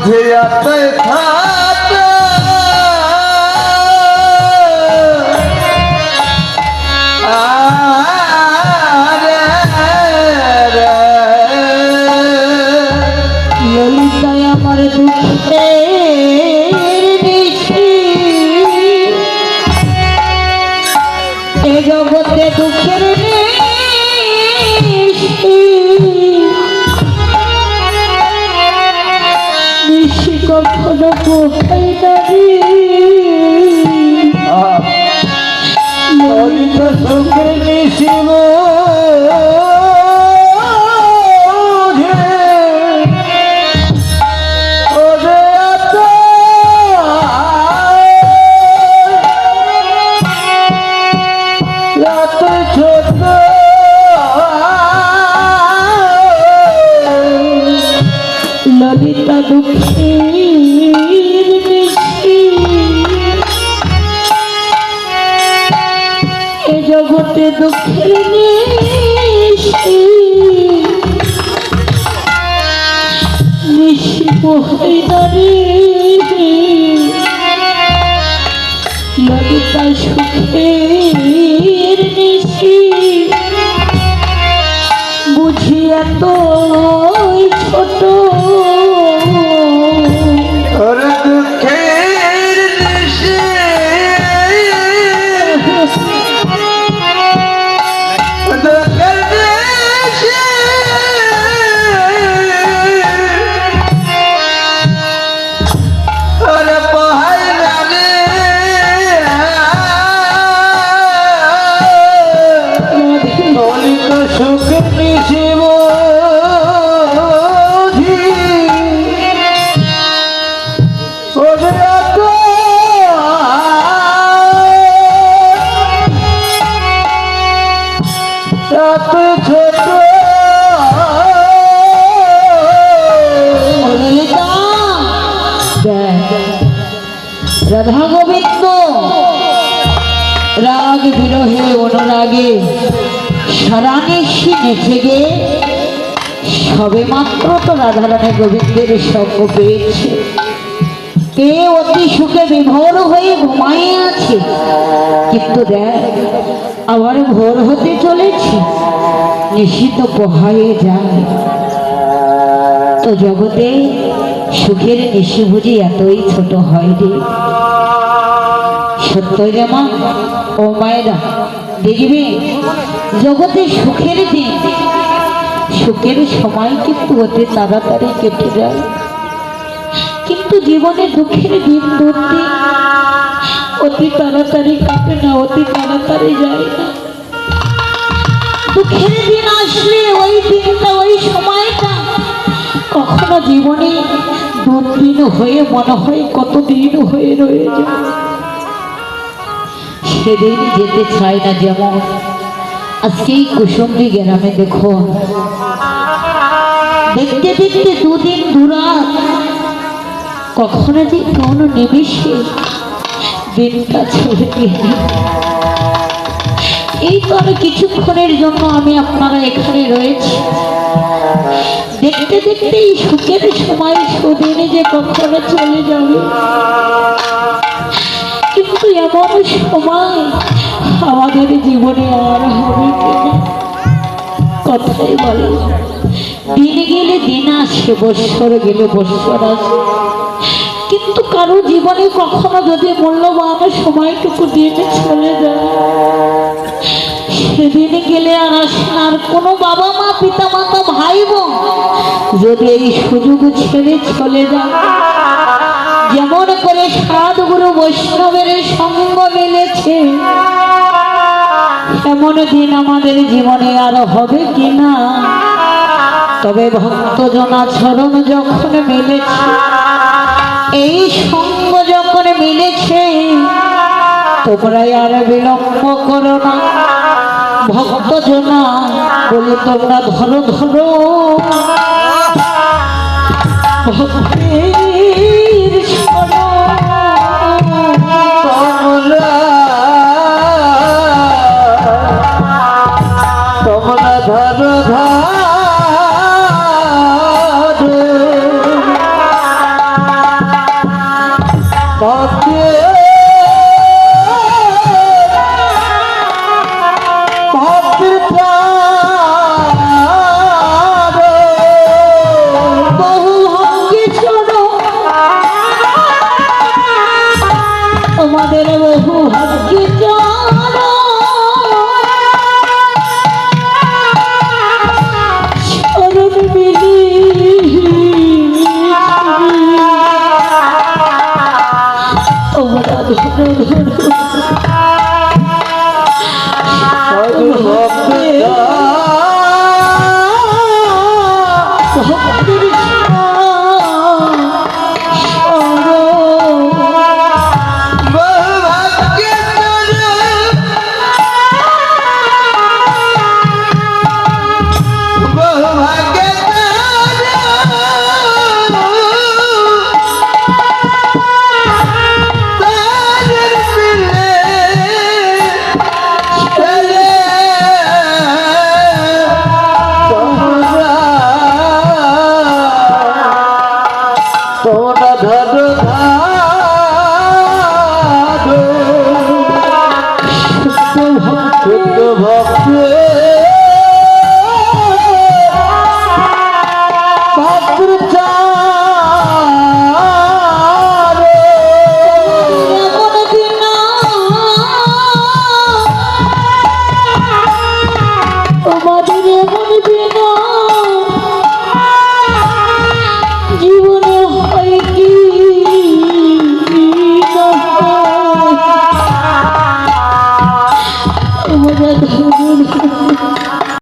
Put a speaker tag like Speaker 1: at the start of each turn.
Speaker 1: धियाते थाते
Speaker 2: ললিতায় আমার দুঃখে এ জগতে দুঃখের নিশি কখনো কোথায় দাঁড়ি
Speaker 1: ললিতা সুখের নিশিব
Speaker 2: ললিতা দুঃখের নিশি এ জগতে দুঃখের নিশি নিশি পোহাই দাঁড়িয়ে ললিতা সুখের নিশি বুঝি এত ছোট
Speaker 1: দুঃখের নিশি দুঃখের নিশি ওরে পোহাই নারে ললিতা সুখের নিশিব
Speaker 2: রাধা গোবিন্দ রাগ বিরহে অনুরাগে সারানিশি নেচে গে সবে মাত্র তো রাধারানী গোবিন্দের সঙ্গ পেয়েছে কে অতি সুখে বিভোর হয়ে ঘুমাইয়ে আছে কিন্তু দেখ আবার ভোর হতে চলেছে নিশিত পোহায়ে যায় তো জগতে সুখের নিশি বুঝি এতই ছোট হয় রে সত্যই রে মা ও মায়েরা দেখবি জগতে সুখের দিন সুখের সময় কিন্তু অতি তাড়াতাড়ি কেটে যায় কিন্তু জীবনে দুঃখের দিন ধরতে অতি তাড়াতাড়ি কাটে না অতি তাড়াতাড়ি যায় না দুঃখের দিন আসলে ওই দিনটা ওই সময়টা কখনো জীবনে দুদিন হয়ে মনে হয় কতদিন হয়ে রয়ে যায় সেদিন যেতে চায় না যেমন আজকে এই কুসুমটি গ্রামে দেখো দেখতে দেখতে দুদিন দুরাত কখনো যে কোনো নিমেষে দিনটা চলে গেল এই তো আমি কিছুক্ষণের জন্য আমি আপনারা এখানে রয়েছি দেখতে দেখতে এই সুখের সময় সুদিনে যে কখনো চলে যাবে কিন্তু এমন সময় আমাদের জীবনে আর হবে কিনা কথাই বলে দিন গেলে দিন আসে বৎসর গেলে বৎসর আসে কিন্তু কারো জীবনে কখনো যদি মূল্যবান সময়টুকু দিনে চলে যায় সেদিনে গেলে আর আসে না আর কোনো বাবা মা পিতা মাতা ভাই বোন যদি এই সুযোগ ছেড়ে চলে যায় যেমন করে সাধুগুরু বৈষ্ণবের সঙ্গ মিলেছে এমন দিন আমাদের জীবনে আর হবে কিনা তবে ভক্তজনা চরণ যখন মিলেছে এই সঙ্গ যখন মিলেছে তোমরা আর বিলম্ব করো না ভক্তজনা বলে তোমরা ধরো ধরো ভক্তির
Speaker 1: তোমরা ধরো ধরো ঠাকুর চারে
Speaker 2: এমন দিন তোমাদের এমন দিন জীবনে হয় কি না হয়? তোমরা ধরুন